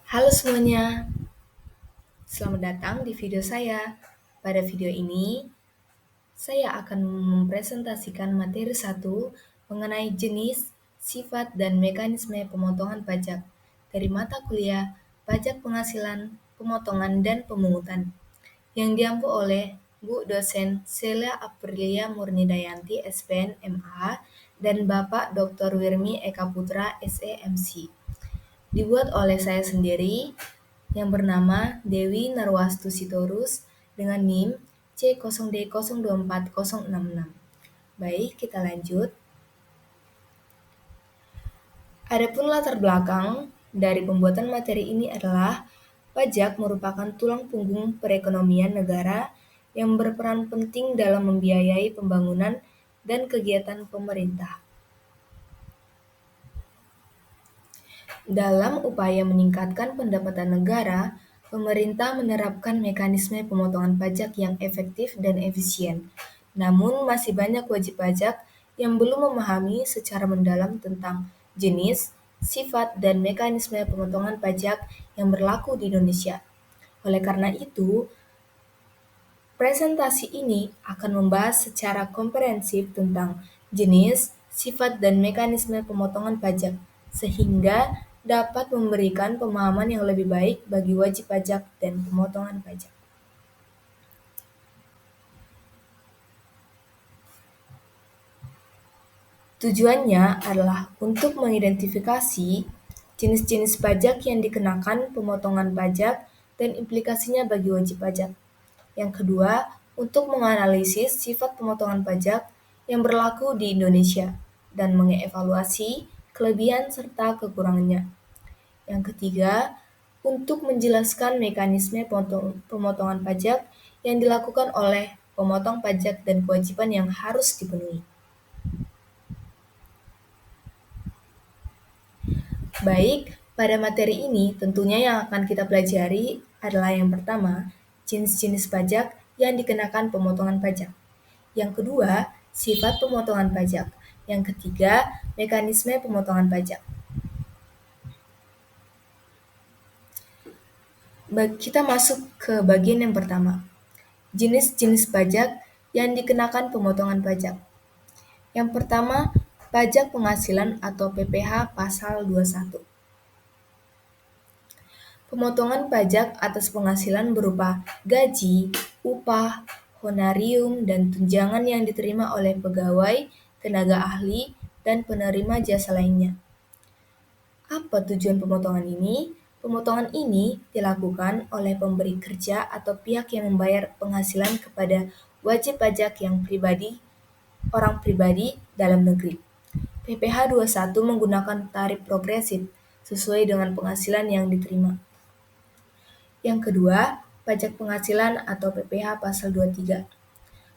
Halo semuanya, selamat datang di video saya. Pada video ini, saya akan mempresentasikan materi 1 mengenai jenis, sifat, dan mekanisme pemotongan pajak dari mata kuliah Pajak Penghasilan, Pemotongan, dan Pemungutan yang diampu oleh Bu Dosen Celia Aprilia Murnidayanti, SPN MA, dan Bapak Dr. Wirmi Eka Putra, SEMC. Dibuat oleh saya sendiri yang bernama Dewi Narwastu Sitorus dengan NIM C0D024066. Baik, kita lanjut. Adapun latar belakang dari pembuatan materi ini adalah pajak merupakan tulang punggung perekonomian negara yang berperan penting dalam membiayai pembangunan dan kegiatan pemerintah. Dalam upaya meningkatkan pendapatan negara, pemerintah menerapkan mekanisme pemotongan pajak yang efektif dan efisien. Namun, masih banyak wajib pajak yang belum memahami secara mendalam tentang jenis, sifat, dan mekanisme pemotongan pajak yang berlaku di Indonesia. Oleh karena itu, presentasi ini akan membahas secara komprehensif tentang jenis, sifat, dan mekanisme pemotongan pajak, sehingga dapat memberikan pemahaman yang lebih baik bagi wajib pajak dan pemotongan pajak. Tujuannya adalah untuk mengidentifikasi jenis-jenis pajak yang dikenakan pemotongan pajak dan implikasinya bagi wajib pajak. Yang kedua, untuk menganalisis sifat pemotongan pajak yang berlaku di Indonesia dan mengevaluasi kelebihan serta kekurangannya. Yang ketiga, untuk menjelaskan mekanisme pemotongan pajak yang dilakukan oleh pemotong pajak dan kewajiban yang harus dipenuhi. Baik, pada materi ini tentunya yang akan kita pelajari adalah yang pertama, jenis-jenis pajak yang dikenakan pemotongan pajak. Yang kedua, sifat pemotongan pajak. Yang ketiga, mekanisme pemotongan pajak. Kita masuk ke bagian yang pertama. Jenis-jenis pajak yang dikenakan pemotongan pajak. Yang pertama, pajak penghasilan atau PPh pasal 21. Pemotongan pajak atas penghasilan berupa gaji, upah, honorium, dan tunjangan yang diterima oleh pegawai, tenaga ahli, dan penerima jasa lainnya. Apa tujuan pemotongan ini? Pemotongan ini dilakukan oleh pemberi kerja atau pihak yang membayar penghasilan kepada wajib pajak yang orang pribadi dalam negeri. PPh 21 menggunakan tarif progresif sesuai dengan penghasilan yang diterima. Yang kedua, pajak penghasilan atau PPh pasal 23.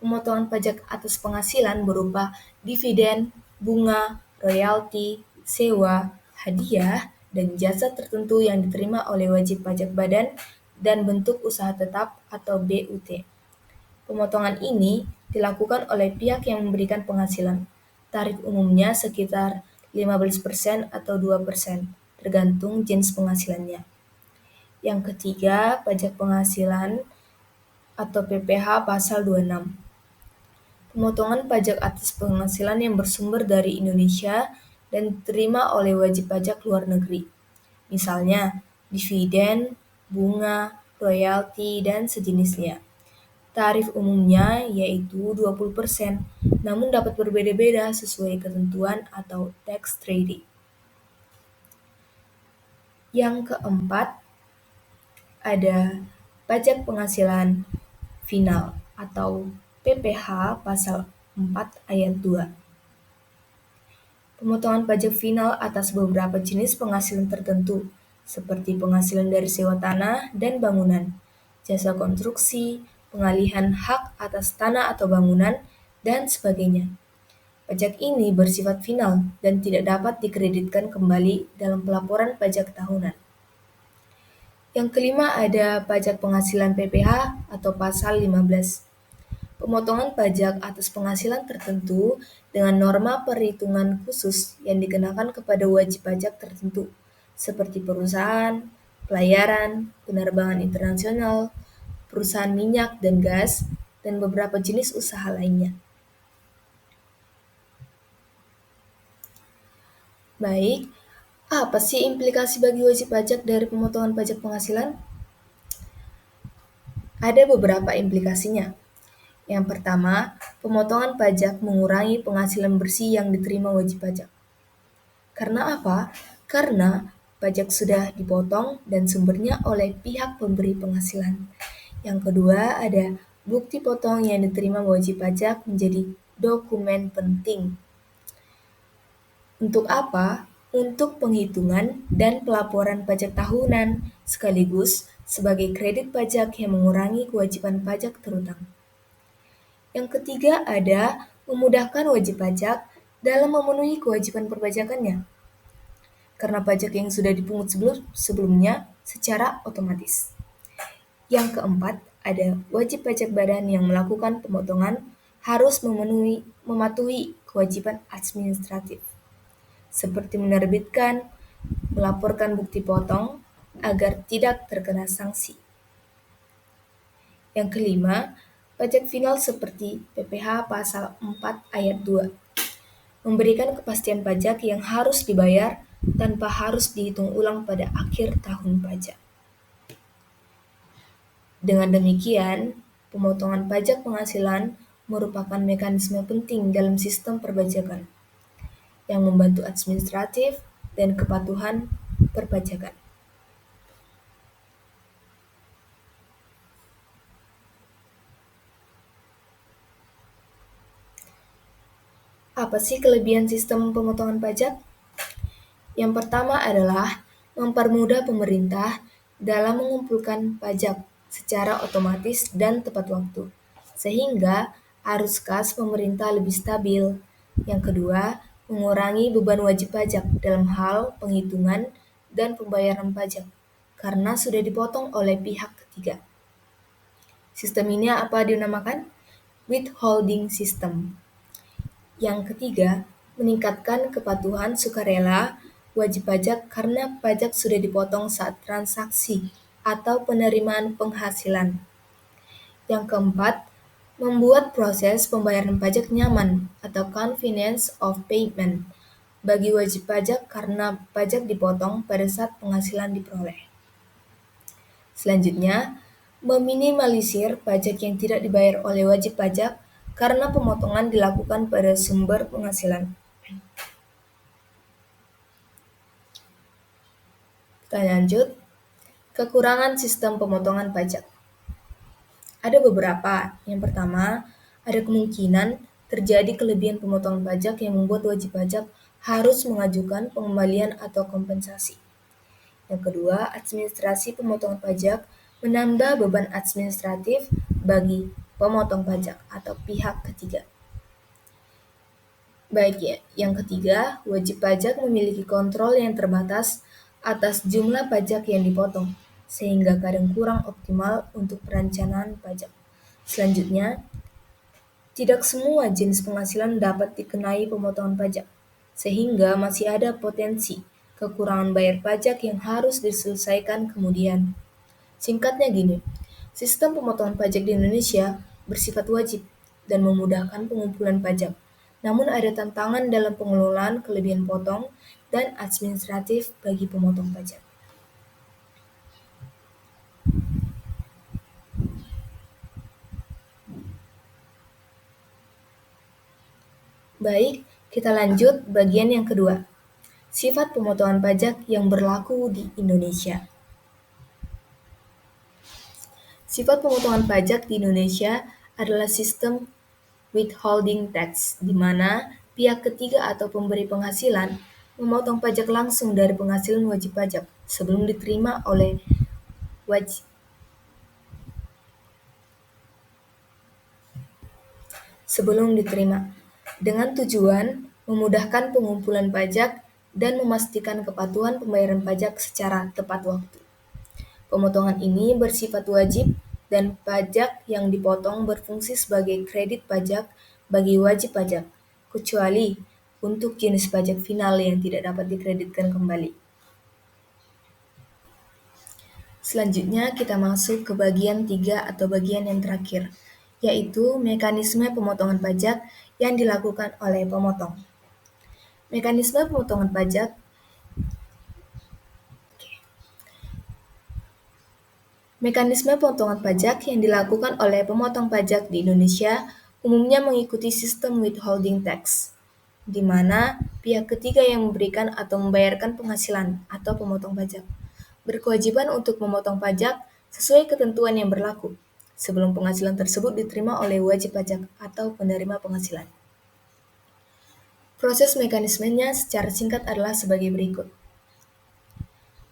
Pemotongan pajak atas penghasilan berupa dividen, bunga, royalti, sewa, hadiah, dan jasa tertentu yang diterima oleh wajib pajak badan dan bentuk usaha tetap atau BUT. Pemotongan ini dilakukan oleh pihak yang memberikan penghasilan. Tarif umumnya sekitar 15% atau 2%, tergantung jenis penghasilannya. Yang ketiga, pajak penghasilan atau PPh pasal 26. Pemotongan pajak atas penghasilan yang bersumber dari Indonesia dan diterima oleh wajib pajak luar negeri. Misalnya, dividen, bunga, royalti, dan sejenisnya. Tarif umumnya yaitu 20%, namun dapat berbeda-beda sesuai ketentuan atau tax treaty. Yang keempat, ada pajak penghasilan final atau PPh pasal 4 ayat 2. Pemotongan pajak final atas beberapa jenis penghasilan tertentu, seperti penghasilan dari sewa tanah dan bangunan, jasa konstruksi, pengalihan hak atas tanah atau bangunan, dan sebagainya. Pajak ini bersifat final dan tidak dapat dikreditkan kembali dalam pelaporan pajak tahunan. Yang kelima ada pajak penghasilan PPh atau pasal 15. Pemotongan pajak atas penghasilan tertentu dengan norma perhitungan khusus yang dikenakan kepada wajib pajak tertentu, seperti perusahaan, pelayaran, penerbangan internasional, perusahaan minyak dan gas, dan beberapa jenis usaha lainnya. Baik, apa sih implikasi bagi wajib pajak dari pemotongan pajak penghasilan? Ada beberapa implikasinya. Yang pertama, pemotongan pajak mengurangi penghasilan bersih yang diterima wajib pajak. Karena apa? Karena pajak sudah dipotong dan sumbernya oleh pihak pemberi penghasilan. Yang kedua, ada bukti potong yang diterima wajib pajak menjadi dokumen penting. Untuk apa? Untuk penghitungan dan pelaporan pajak tahunan, sekaligus sebagai kredit pajak yang mengurangi kewajiban pajak terutang. Yang ketiga ada memudahkan wajib pajak dalam memenuhi kewajiban perpajakannya, karena pajak yang sudah dipungut sebelumnya secara otomatis. Yang keempat ada wajib pajak badan yang melakukan pemotongan harus mematuhi kewajiban administratif, seperti menerbitkan, melaporkan bukti potong agar tidak terkena sanksi. Yang kelima, pajak final seperti PPh pasal 4 ayat 2 memberikan kepastian pajak yang harus dibayar tanpa harus dihitung ulang pada akhir tahun pajak. Dengan demikian, pemotongan pajak penghasilan merupakan mekanisme penting dalam sistem perpajakan yang membantu administratif dan kepatuhan perpajakan. Apa sih kelebihan sistem pemotongan pajak? Yang pertama adalah mempermudah pemerintah dalam mengumpulkan pajak secara otomatis dan tepat waktu, sehingga arus kas pemerintah lebih stabil. Yang kedua, mengurangi beban wajib pajak dalam hal penghitungan dan pembayaran pajak, karena sudah dipotong oleh pihak ketiga. Sistem ini apa dinamakan? Withholding system. Yang ketiga, meningkatkan kepatuhan sukarela wajib pajak karena pajak sudah dipotong saat transaksi atau penerimaan penghasilan. Yang keempat, membuat proses pembayaran pajak nyaman atau convenience of payment bagi wajib pajak karena pajak dipotong pada saat penghasilan diperoleh. Selanjutnya, meminimalisir pajak yang tidak dibayar oleh wajib pajak karena pemotongan dilakukan pada sumber penghasilan. Kita lanjut, kekurangan sistem pemotongan pajak. Ada beberapa. Yang pertama, ada kemungkinan terjadi kelebihan pemotongan pajak yang membuat wajib pajak harus mengajukan pengembalian atau kompensasi. Yang kedua, administrasi pemotongan pajak menambah beban administratif bagi pemotong pajak atau pihak ketiga. Baik ya, yang ketiga, wajib pajak memiliki kontrol yang terbatas atas jumlah pajak yang dipotong, sehingga kadang kurang optimal untuk perencanaan pajak. Selanjutnya, tidak semua jenis penghasilan dapat dikenai pemotongan pajak, sehingga masih ada potensi kekurangan bayar pajak yang harus diselesaikan kemudian. Singkatnya gini, sistem pemotongan pajak di Indonesia bersifat wajib dan memudahkan pengumpulan pajak. Namun ada tantangan dalam pengelolaan kelebihan potong dan administratif bagi pemotong pajak. Baik, kita lanjut bagian yang kedua. Sifat pemotongan pajak yang berlaku di Indonesia. Sifat pemotongan pajak di Indonesia adalah sistem withholding tax, di mana pihak ketiga atau pemberi penghasilan memotong pajak langsung dari penghasilan wajib pajak sebelum diterima oleh wajib dengan tujuan memudahkan pengumpulan pajak dan memastikan kepatuhan pembayaran pajak secara tepat waktu. Pemotongan ini bersifat wajib dan pajak yang dipotong berfungsi sebagai kredit pajak bagi wajib pajak, kecuali untuk jenis pajak final yang tidak dapat dikreditkan kembali. Selanjutnya kita masuk ke bagian 3 atau bagian yang terakhir, yaitu mekanisme pemotongan pajak yang dilakukan oleh pemotong. Mekanisme pemotongan pajak Mekanisme pemotongan pajak yang dilakukan oleh pemotong pajak di Indonesia umumnya mengikuti sistem withholding tax, di mana pihak ketiga yang memberikan atau membayarkan penghasilan atau pemotong pajak berkewajiban untuk memotong pajak sesuai ketentuan yang berlaku sebelum penghasilan tersebut diterima oleh wajib pajak atau penerima penghasilan. Proses mekanismenya secara singkat adalah sebagai berikut.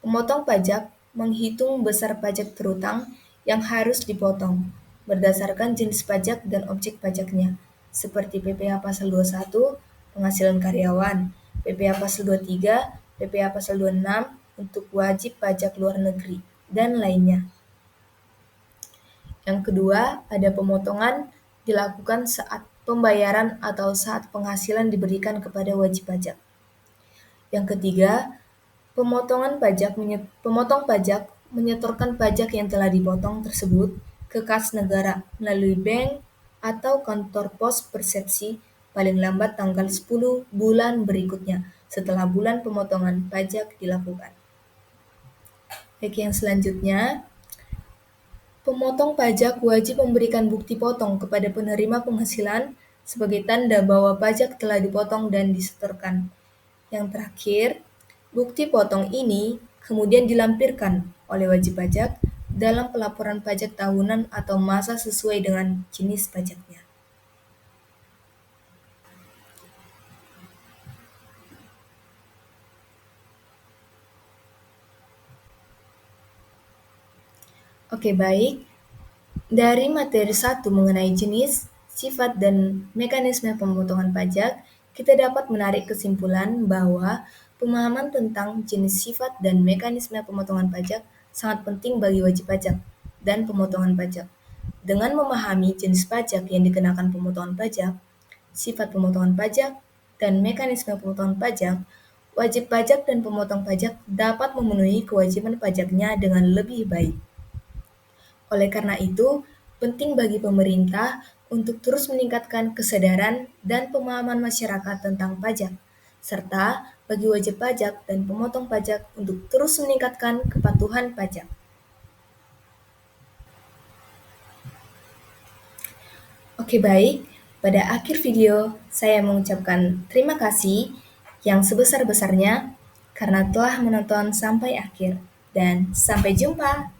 Pemotong pajak menghitung besar pajak terutang yang harus dipotong berdasarkan jenis pajak dan objek pajaknya, seperti PPh Pasal 21, penghasilan karyawan, PPh Pasal 23, PPh Pasal 26 untuk wajib pajak luar negeri, dan lainnya. Yang kedua, ada pemotongan dilakukan saat pembayaran atau saat penghasilan diberikan kepada wajib pajak. Yang ketiga, pemotong pajak menyetorkan pajak yang telah dipotong tersebut ke kas negara melalui bank atau kantor pos persepsi paling lambat tanggal 10 bulan berikutnya setelah bulan pemotongan pajak dilakukan. Baik, yang selanjutnya, pemotong pajak wajib memberikan bukti potong kepada penerima penghasilan sebagai tanda bahwa pajak telah dipotong dan disetorkan. Yang terakhir, bukti potong ini kemudian dilampirkan oleh wajib pajak dalam pelaporan pajak tahunan atau masa sesuai dengan jenis pajaknya. Oke, baik. Dari materi 1 mengenai jenis, sifat, dan mekanisme pemotongan pajak, kita dapat menarik kesimpulan bahwa pemahaman tentang jenis, sifat, dan mekanisme pemotongan pajak sangat penting bagi wajib pajak dan pemotongan pajak. Dengan memahami jenis pajak yang dikenakan pemotongan pajak, sifat pemotongan pajak, dan mekanisme pemotongan pajak, wajib pajak dan pemotong pajak dapat memenuhi kewajiban pajaknya dengan lebih baik. Oleh karena itu, penting bagi pemerintah untuk terus meningkatkan kesadaran dan pemahaman masyarakat tentang pajak, serta bagi wajib pajak dan pemotong pajak untuk terus meningkatkan kepatuhan pajak. Oke, baik. Pada akhir video, saya mengucapkan terima kasih yang sebesar-besarnya karena telah menonton sampai akhir, dan sampai jumpa.